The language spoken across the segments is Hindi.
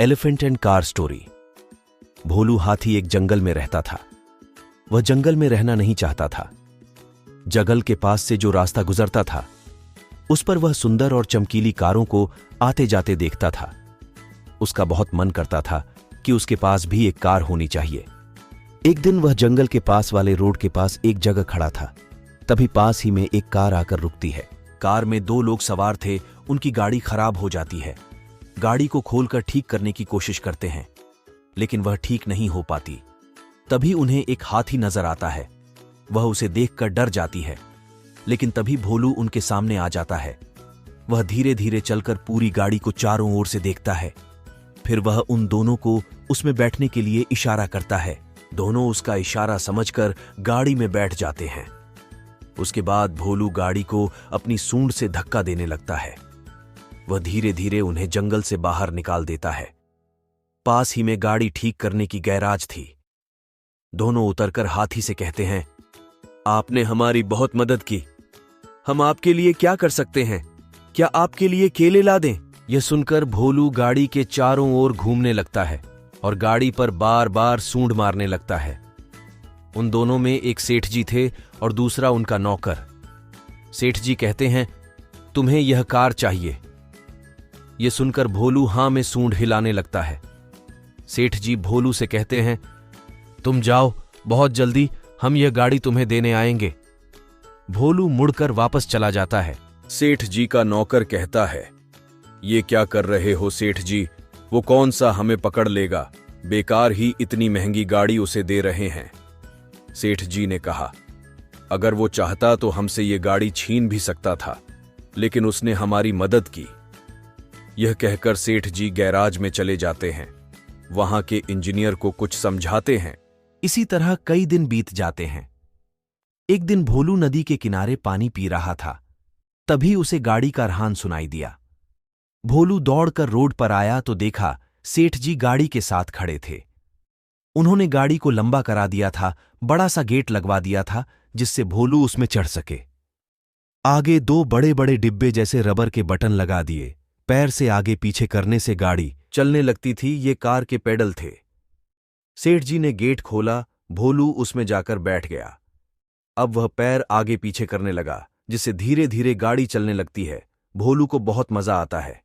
Elephant and car story. Bholu हाथी एक जंगल में रहता था। वह जंगल में रहना नहीं चाहता था। जंगल के पास से जो रास्ता गुजरता था उस पर वह सुंदर और चमकीली कारों को आते जाते देखता था। उसका बहुत मन करता था कि उसके पास भी एक कार होनी चाहिए। एक दिन वह जंगल के पास वाले रोड के पास एक जगह खड़ा था। तभी पास ही में एक कार आकर रुकती है। कार में दो लोग सवार थे। उनकी गाड़ी खराब हो जाती है। गाड़ी को खोलकर ठीक करने की कोशिश करते हैं, लेकिन वह ठीक नहीं हो पाती। तभी उन्हें एक हाथी नजर आता है। वह उसे देखकर डर जाती है, लेकिन तभी भोलू उनके सामने आ जाता है। वह धीरे धीरे चलकर पूरी गाड़ी को चारों ओर से देखता है। फिर वह उन दोनों को उसमें बैठने के लिए इशारा करता है। दोनों उसका इशारा समझकर गाड़ी में बैठ जाते हैं। उसके बाद भोलू गाड़ी को अपनी सूंड से धक्का देने लगता है। वह धीरे धीरे उन्हें जंगल से बाहर निकाल देता है। पास ही में गाड़ी ठीक करने की गैराज थी। दोनों उतरकर हाथी से कहते हैं, आपने हमारी बहुत मदद की। हम आपके लिए क्या कर सकते हैं? क्या आपके लिए केले ला दें? यह सुनकर भोलू गाड़ी के चारों ओर घूमने लगता है और गाड़ी पर बार बार सूंड मारने लगता है। उन दोनों में एक सेठ जी थे और दूसरा उनका नौकर। सेठ जी कहते हैं, तुम्हें यह कार चाहिए। यह सुनकर भोलू हां में सूंड हिलाने लगता है। सेठ जी भोलू से कहते हैं, तुम जाओ, बहुत जल्दी हम यह गाड़ी तुम्हें देने आएंगे। भोलू मुड़कर वापस चला जाता है। सेठ जी का नौकर कहता है, ये क्या कर रहे हो सेठ जी? वो कौन सा हमें पकड़ लेगा? बेकार ही इतनी महंगी गाड़ी उसे दे रहे हैं। सेठ जी ने कहा, अगर वो चाहता तो हमसे ये गाड़ी छीन भी सकता था, लेकिन उसने हमारी मदद की। यह कहकर सेठ जी गैराज में चले जाते हैं। वहां के इंजीनियर को कुछ समझाते हैं। इसी तरह कई दिन बीत जाते हैं। एक दिन भोलू नदी के किनारे पानी पी रहा था। तभी उसे गाड़ी का रहान सुनाई दिया। भोलू दौड़कर रोड पर आया तो देखा सेठ जी गाड़ी के साथ खड़े थे। उन्होंने गाड़ी को लंबा करा दिया था, बड़ा सा गेट लगवा दिया था जिससे भोलू उसमें चढ़ सके। आगे दो बड़े बड़े डिब्बे जैसे रबर के बटन लगा दिए। पैर से आगे पीछे करने से गाड़ी चलने लगती थी। ये कार के पेडल थे। सेठ जी ने गेट खोला। भोलू उसमें जाकर बैठ गया। अब वह पैर आगे पीछे करने लगा, जिससे धीरे धीरे गाड़ी चलने लगती है। भोलू को बहुत मजा आता है।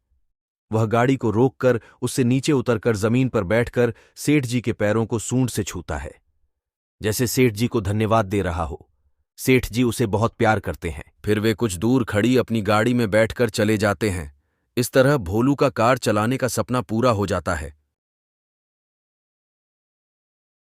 वह गाड़ी को रोककर उससे नीचे उतरकर जमीन पर बैठकर सेठ जी के पैरों को सूंड से छूता है, जैसे सेठ जी को धन्यवाद दे रहा हो। सेठ जी उसे बहुत प्यार करते हैं। फिर वे कुछ दूर खड़ी अपनी गाड़ी में बैठकर चले जाते हैं। इस तरह भोलू का कार चलाने का सपना पूरा हो जाता है।